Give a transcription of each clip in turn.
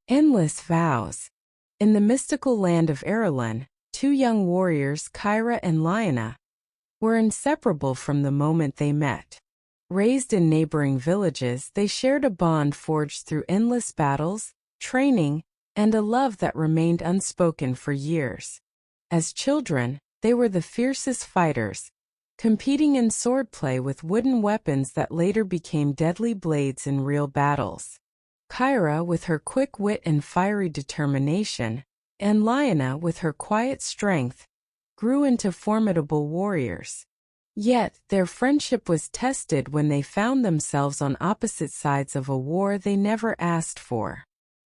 Endless vows. In the mystical land of Ireland, two young warriors, Kyra and Lyanna, were inseparable from the moment they met. Raised in neighboring villages, they shared a bond forged through endless battles, training, and a love that remained unspoken for years. As children, they were the fiercest fighters, competing in swordplay with wooden weapons that later became deadly blades in real battles. Kyra with her quick wit and fiery determination, and Lyanna with her quiet strength, grew into formidable warriors. Yet, their friendship was tested when they found themselves on opposite sides of a war they never asked for.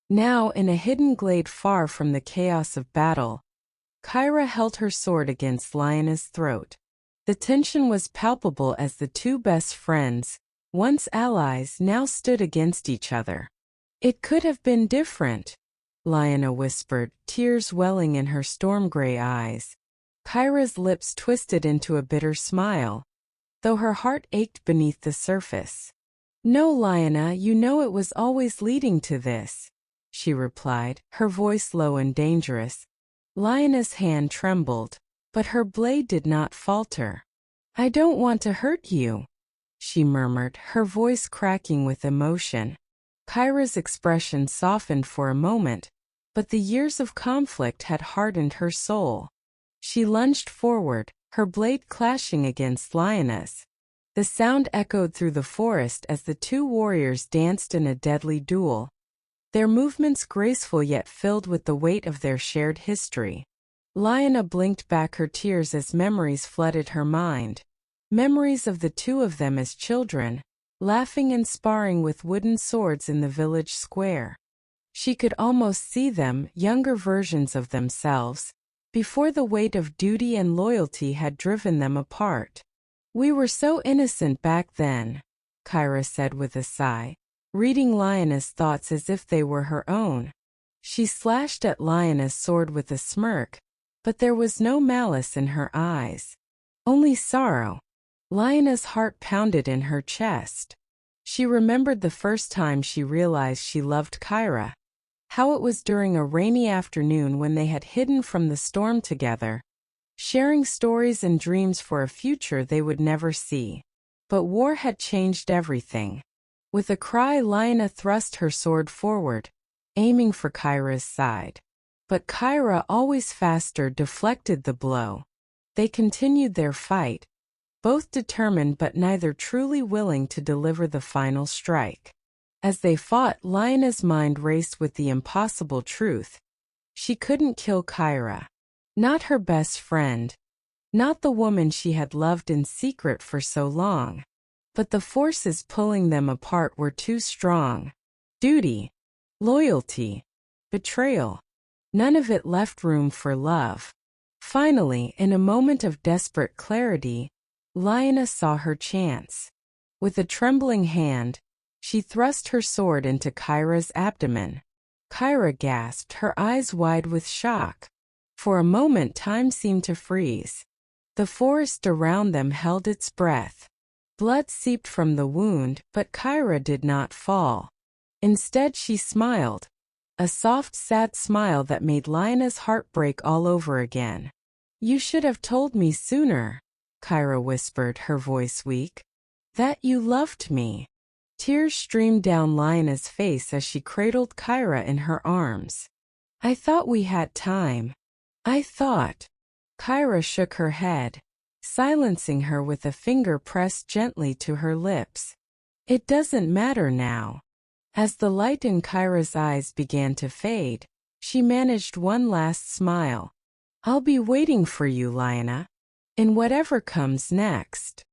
Now, in a hidden glade far from the chaos of battle, Kyra held her sword against Lyanna's throat. The tension was palpable as the two best friends, once allies, now stood against each other. "It could have been different," Lyanna whispered, tears welling in her storm-gray eyes. Kyra's lips twisted into a bitter smile, though her heart ached beneath the surface. "No, Lyanna, you know it was always leading to this," she replied, her voice low and dangerous. Lyanna's hand trembled, but her blade did not falter. "I don't want to hurt you," she murmured, her voice cracking with emotion. Kyra's expression softened for a moment, but the years of conflict had hardened her soul. She lunged forward, her blade clashing against Lyanna's. The sound echoed through the forest as the two warriors danced in a deadly duel, their movements graceful yet filled with the weight of their shared history. Lyanna blinked back her tears as memories flooded her mind. Memories of the two of them as children, laughing and sparring with wooden swords in the village square. She could almost see them, younger versions of themselves, before the weight of duty and loyalty had driven them apart. "We were so innocent back then," Kyra said with a sigh, reading Lyanna's thoughts as if they were her own. She slashed at Lyanna's sword with a smirk, but there was no malice in her eyes, only sorrow. Lyanna's heart pounded in her chest. She remembered the first time she realized she loved Kyra. How it was during a rainy afternoon when they had hidden from the storm together, sharing stories and dreams for a future they would never see. But war had changed everything. With a cry, Lyanna thrust her sword forward, aiming for Kyra's side. But Kyra, always faster, deflected the blow. They continued their fight, both determined but neither truly willing to deliver the final strike. As they fought, Lyanna's mind raced with the impossible truth. She couldn't kill Kyra. Not her best friend. Not the woman she had loved in secret for so long. But the forces pulling them apart were too strong. Duty, loyalty, betrayal. None of it left room for love. Finally, in a moment of desperate clarity, Lyanna saw her chance. With a trembling hand, she thrust her sword into Kyra's abdomen. Kyra gasped, her eyes wide with shock. For a moment time seemed to freeze. The forest around them held its breath. Blood seeped from the wound, but Kyra did not fall. Instead she smiled, a soft, sad smile that made Lyanna's heart break all over again. "You should have told me sooner," Kyra whispered, her voice weak. "That you loved me." Tears streamed down Lyanna's face as she cradled Kyra in her arms. "I thought we had time. I thought." Kyra shook her head, silencing her with a finger pressed gently to her lips. "It doesn't matter now." As the light in Kyra's eyes began to fade, she managed one last smile. "I'll be waiting for you, Lyanna, in whatever comes next."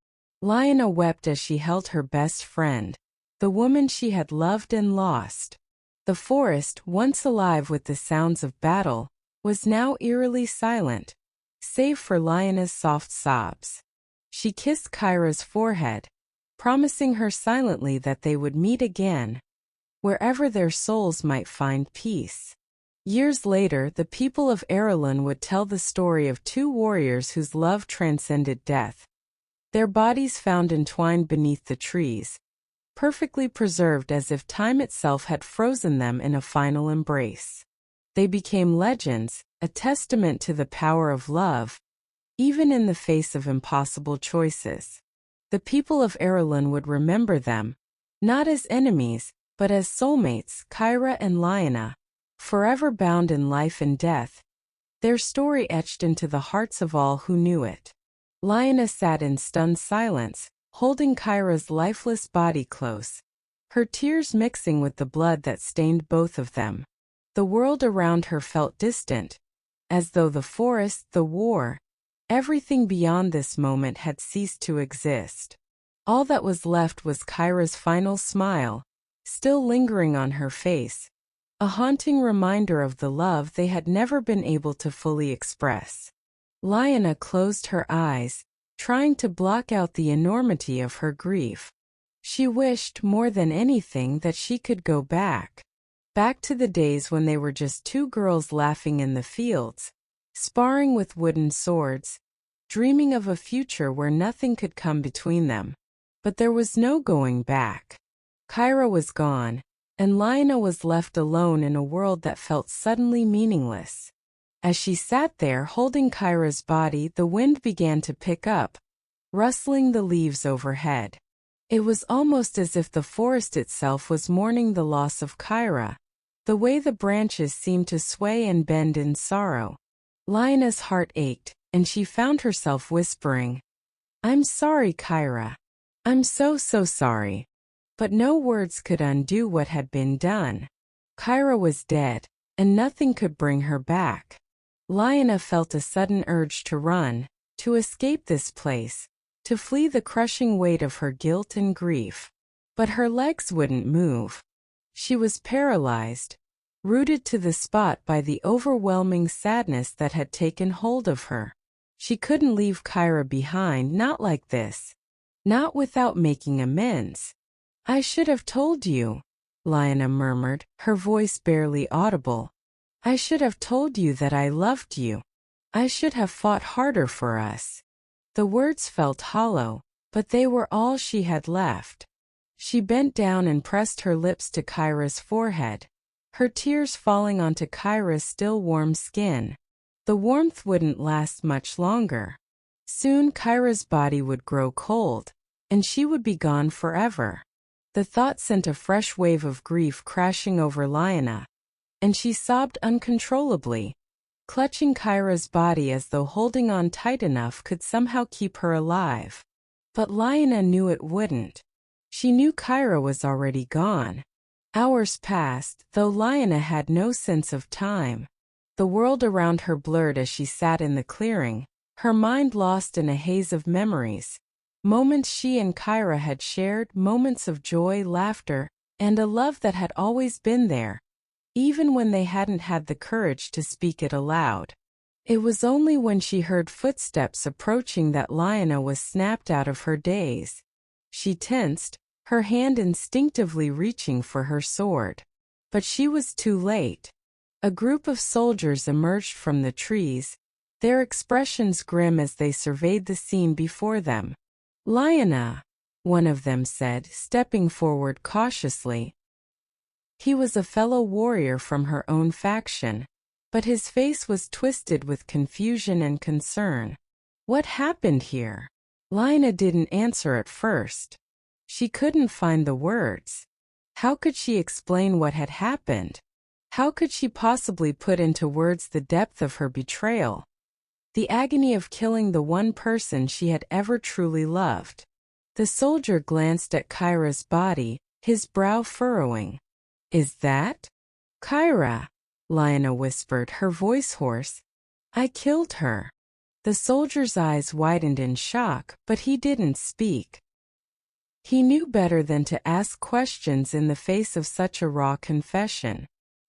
Lyanna wept as she held her best friend, the woman she had loved and lost. The forest, once alive with the sounds of battle, was now eerily silent, save for Lyanna's soft sobs. She kissed Kyra's forehead, promising her silently that they would meet again, wherever their souls might find peace. Years later, the people of Ireland would tell the story of two warriors whose love transcended death. Their bodies found entwined beneath the trees, perfectly preserved as if time itself had frozen them in a final embrace. They became legends, a testament to the power of love, even in the face of impossible choices. The people of Ireland would remember them, not as enemies, but as soulmates, Kyra and Lyanna, forever bound in life and death, their story etched into the hearts of all who knew it. Lyanna sat in stunned silence, holding Kyra's lifeless body close, her tears mixing with the blood that stained both of them. The world around her felt distant, as though the forest, the war, everything beyond this moment had ceased to exist. All that was left was Kyra's final smile, still lingering on her face, a haunting reminder of the love they had never been able to fully express. Lyanna closed her eyes, trying to block out the enormity of her grief. She wished more than anything that she could go back to the days when they were just two girls laughing in the fields, sparring with wooden swords, dreaming of a future where nothing could come between them. But there was no going back. Kyra was gone, and Lyanna was left alone in a world that felt suddenly meaningless. As she sat there holding Kyra's body, the wind began to pick up, rustling the leaves overhead. It was almost as if the forest itself was mourning the loss of Kyra, the way the branches seemed to sway and bend in sorrow. Lyanna's heart ached, and she found herself whispering, "I'm sorry, Kyra. I'm so sorry." But no words could undo what had been done. Kyra was dead, and nothing could bring her back. Lyanna felt a sudden urge to run, to escape this place, to flee the crushing weight of her guilt and grief. But her legs wouldn't move. She was paralyzed, rooted to the spot by the overwhelming sadness that had taken hold of her. She couldn't leave Kyra behind, not like this. Not without making amends. "I should have told you," Lyanna murmured, her voice barely audible. "I should have told you that I loved you. I should have fought harder for us." The words felt hollow, but they were all she had left. She bent down and pressed her lips to Kyra's forehead, her tears falling onto Kyra's still warm skin. The warmth wouldn't last much longer. Soon Kyra's body would grow cold, and she would be gone forever. The thought sent a fresh wave of grief crashing over Lyanna, and she sobbed uncontrollably, clutching Kyra's body as though holding on tight enough could somehow keep her alive. But Lyanna knew it wouldn't. She knew Kyra was already gone. Hours passed, though Lyanna had no sense of time. The world around her blurred as she sat in the clearing, her mind lost in a haze of memories. Moments she and Kyra had shared, moments of joy, laughter, and a love that had always been there, even when they hadn't had the courage to speak it aloud. It was only when she heard footsteps approaching that Lyanna was snapped out of her daze. She tensed, her hand instinctively reaching for her sword. But she was too late. A group of soldiers emerged from the trees, their expressions grim as they surveyed the scene before them. "Lyanna," one of them said, stepping forward cautiously. He was a fellow warrior from her own faction, but his face was twisted with confusion and concern. "What happened here?" Lyanna didn't answer at first. She couldn't find the words. How could she explain what had happened? How could she possibly put into words the depth of her betrayal? The agony of killing the one person she had ever truly loved. The soldier glanced at Kyra's body, his brow furrowing. "Is that Kyra?" Lyanna whispered, her voice hoarse. "I killed her." The soldier's eyes widened in shock, but he didn't speak. He knew better than to ask questions in the face of such a raw confession.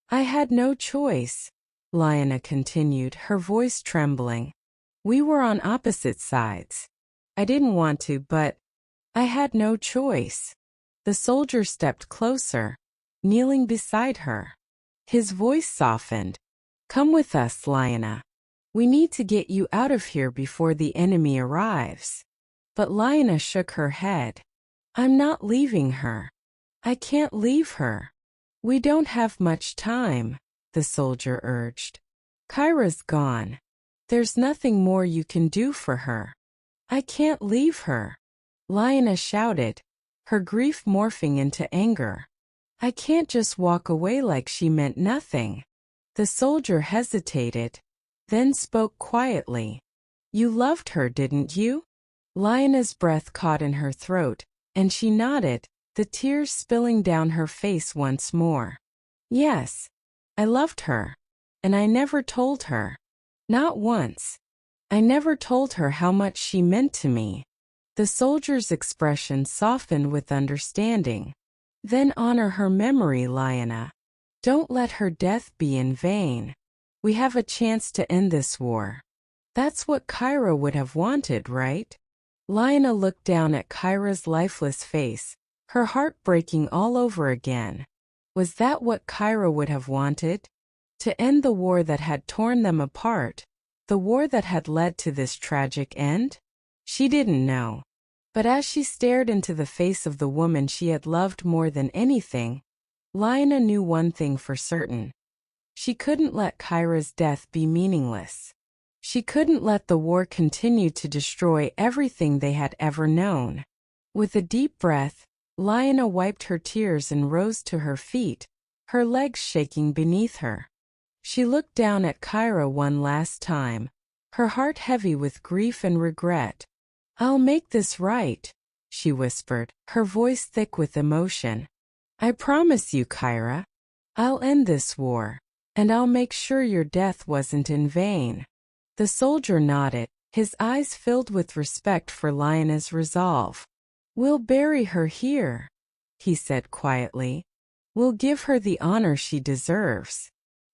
"I had no choice," Lyanna continued, her voice trembling. "We were on opposite sides. I didn't want to, but I had no choice." The soldier stepped closer, kneeling beside her. His voice softened. "Come with us, Lyanna. We need to get you out of here before the enemy arrives." But Lyanna shook her head. "I'm not leaving her." I can't leave her. We don't have much time, the soldier urged. Kyra's gone. There's nothing more you can do for her. I can't leave her, Lyanna shouted, her grief morphing into anger. I can't just walk away like she meant nothing. The soldier hesitated, then spoke quietly. You loved her, didn't you? Lyanna's breath caught in her throat, and she nodded, the tears spilling down her face once more. Yes, I loved her. And I never told her. Not once. I never told her how much she meant to me. The soldier's expression softened with understanding. Then honor her memory, Lyanna. Don't let her death be in vain. We have a chance to end this war. That's what Kyra would have wanted, right? Lyanna looked down at Kyra's lifeless face, her heart breaking all over again. Was that what Kyra would have wanted? To end the war that had torn them apart, the war that had led to this tragic end? She didn't know. But as she stared into the face of the woman she had loved more than anything, Lyanna knew one thing for certain. She couldn't let Kyra's death be meaningless. She couldn't let the war continue to destroy everything they had ever known. With a deep breath, Lyanna wiped her tears and rose to her feet, her legs shaking beneath her. She looked down at Kyra one last time, her heart heavy with grief and regret. I'll make this right, she whispered, her voice thick with emotion. I promise you, Kyra. I'll end this war, and I'll make sure your death wasn't in vain. The soldier nodded, his eyes filled with respect for Lyanna's resolve. We'll bury her here, he said quietly. We'll give her the honor she deserves.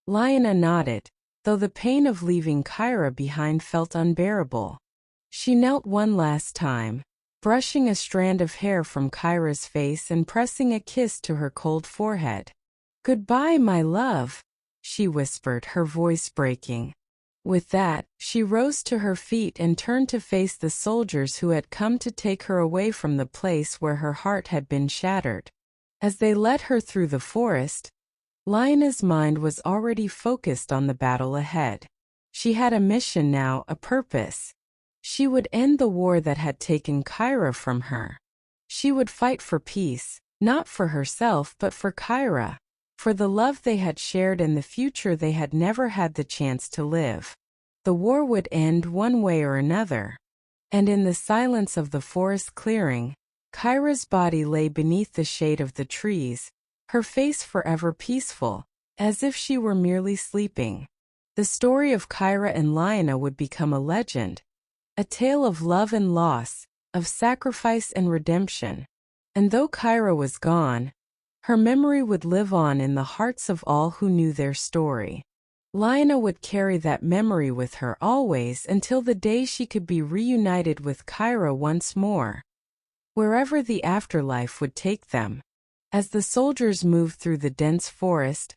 Lyanna nodded, though the pain of leaving Kyra behind felt unbearable. She knelt one last time, brushing a strand of hair from Kyra's face and pressing a kiss to her cold forehead. Goodbye, my love, she whispered, her voice breaking. With that, she rose to her feet and turned to face the soldiers who had come to take her away from the place where her heart had been shattered. As they led her through the forest, Lyanna's mind was already focused on the battle ahead. She had a mission now, a purpose. She would end the war that had taken Kyra from her. She would fight for peace, not for herself but for Kyra, for the love they had shared and the future they had never had the chance to live. The war would end one way or another. And in the silence of the forest clearing, Kyra's body lay beneath the shade of the trees, her face forever peaceful, as if she were merely sleeping. The story of Kyra and Lyanna would become a legend, a tale of love and loss, of sacrifice and redemption. And though Kyra was gone, her memory would live on in the hearts of all who knew their story. Lyanna would carry that memory with her always until the day she could be reunited with Kyra once more, wherever the afterlife would take them. As the soldiers moved through the dense forest,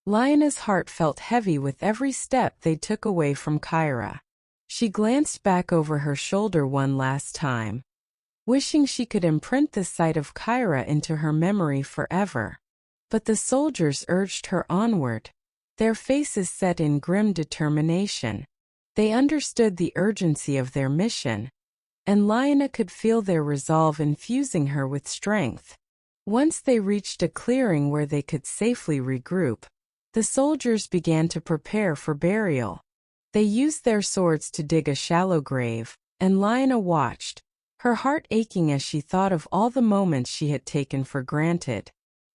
Lyanna's heart felt heavy with every step they took away from Kyra. She glanced back over her shoulder one last time, wishing she could imprint the sight of Kyra into her memory forever. But the soldiers urged her onward, their faces set in grim determination. They understood the urgency of their mission, and Lyanna could feel their resolve infusing her with strength. Once they reached a clearing where they could safely regroup, the soldiers began to prepare for burial. They used their swords to dig a shallow grave, and Lyanna watched, her heart aching as she thought of all the moments she had taken for granted,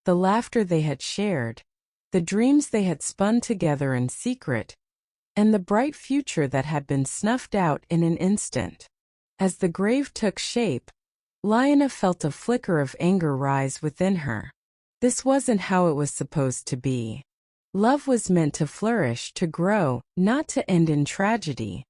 the laughter they had shared, the dreams they had spun together in secret, and the bright future that had been snuffed out in an instant. As the grave took shape, Lyanna felt a flicker of anger rise within her. This wasn't how it was supposed to be. Love was meant to flourish, to grow, not to end in tragedy.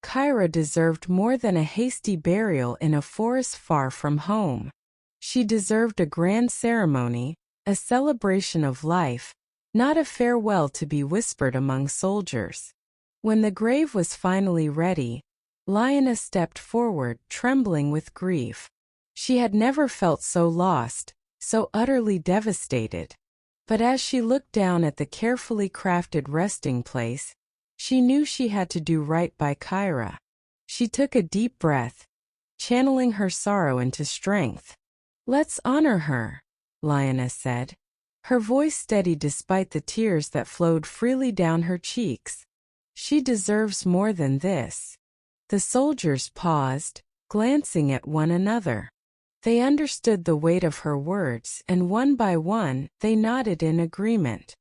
Kyra deserved more than a hasty burial in a forest far from home. She deserved a grand ceremony, a celebration of life, not a farewell to be whispered among soldiers. When the grave was finally ready, Lyanna stepped forward, trembling with grief. She had never felt so lost, so utterly devastated. But as she looked down at the carefully crafted resting place, she knew she had to do right by Kyra. She took a deep breath, channeling her sorrow into strength. "Let's honor her," Lioness said, her voice steady despite the tears that flowed freely down her cheeks. "She deserves more than this." The soldiers paused, glancing at one another. They understood the weight of her words, and one by one, they nodded in agreement.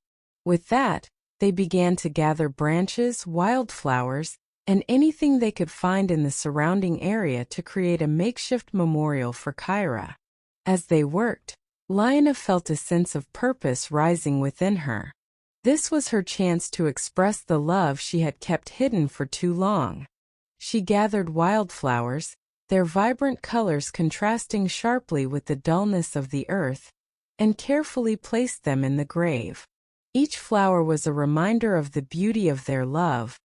With that, they began to gather branches, wildflowers, and anything they could find in the surrounding area to create a makeshift memorial for Kyra. As they worked, Lioness felt a sense of purpose rising within her. This was her chance to express the love she had kept hidden for too long. She gathered wildflowers, their vibrant colors contrasting sharply with the dullness of the earth, and carefully placed them in the grave. Each flower was a reminder of the beauty of their love,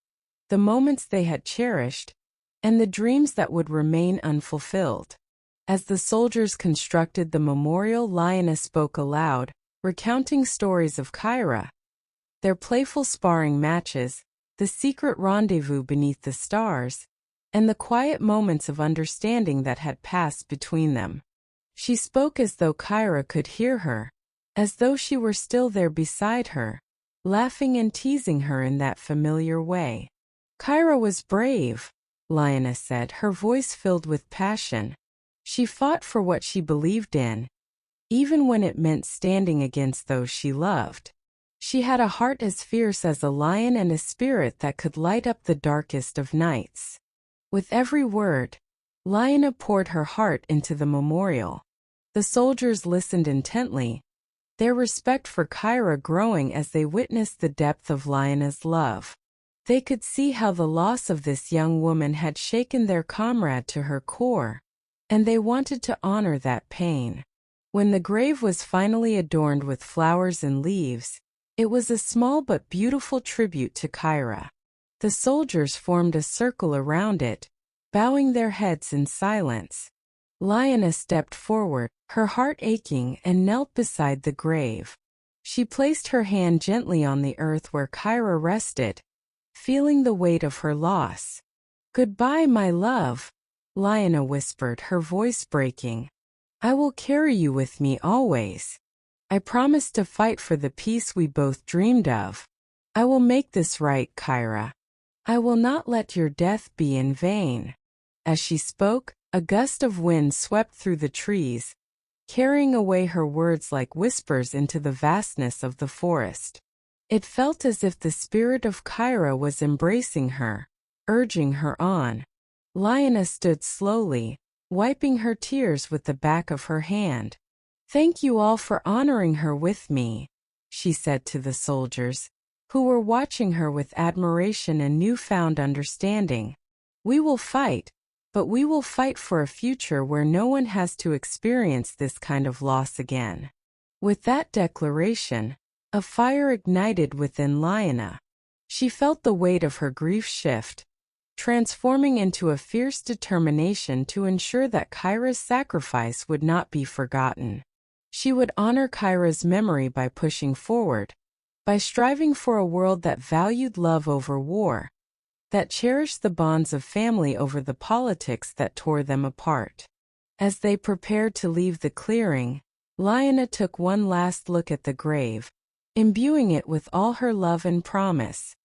the moments they had cherished, and the dreams that would remain unfulfilled. As the soldiers constructed the memorial, Lioness spoke aloud, recounting stories of Kyra, their playful sparring matches, the secret rendezvous beneath the stars, and the quiet moments of understanding that had passed between them. She spoke as though Kyra could hear her, as though she were still there beside her, laughing and teasing her in that familiar way. "Kyra was brave," Lioness said, her voice filled with passion. "She fought for what she believed in, even when it meant standing against those she loved. She had a heart as fierce as a lion and a spirit that could light up the darkest of nights." With every word, Lioness poured her heart into the memorial. The soldiers listened intently, their respect for Kyra growing as they witnessed the depth of Lioness's love. They could see how the loss of this young woman had shaken their comrade to her core, and they wanted to honor that pain. When the grave was finally adorned with flowers and leaves, it was a small but beautiful tribute to Kyra. The soldiers formed a circle around it, bowing their heads in silence. Lioness stepped forward, her heart aching, and knelt beside the grave. She placed her hand gently on the earth where Kyra rested, feeling the weight of her loss. "Goodbye, my love," Lioness whispered, her voice breaking. "I will carry you with me always. I promise to fight for the peace we both dreamed of. I will make this right, Kyra. I will not let your death be in vain." As she spoke, a gust of wind swept through the trees, carrying away her words like whispers into the vastness of the forest. It felt as if the spirit of Kyra was embracing her, urging her on. Lioness stood slowly, wiping her tears with the back of her hand. "Thank you all for honoring her with me," she said to the soldiers, who were watching her with admiration and newfound understanding. "We will fight, but we will fight for a future where no one has to experience this kind of loss again." With that declaration, a fire ignited within Lioness. She felt the weight of her grief shift, transforming into a fierce determination to ensure that Kyra's sacrifice would not be forgotten. She would honor Kyra's memory by pushing forward, by striving for a world that valued love over war, that cherished the bonds of family over the politics that tore them apart. As they prepared to leave the clearing, Lioness took one last look at the grave, imbuing it with all her love and promise.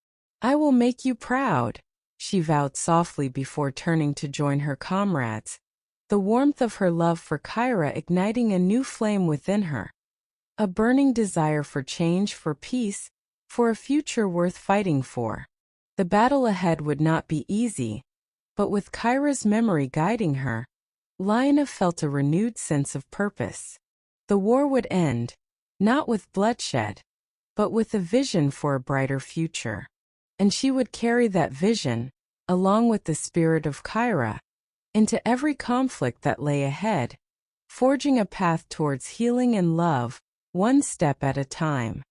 "I will make you proud," she vowed softly before turning to join her comrades, the warmth of her love for Kyra igniting a new flame within her. A burning desire for change, for peace, for a future worth fighting for. The battle ahead would not be easy, but with Kyra's memory guiding her, Lioness felt a renewed sense of purpose. The war would end, not with bloodshed, but with a vision for a brighter future. And she would carry that vision, along with the spirit of Kyra, into every conflict that lay ahead, forging a path towards healing and love, one step at a time.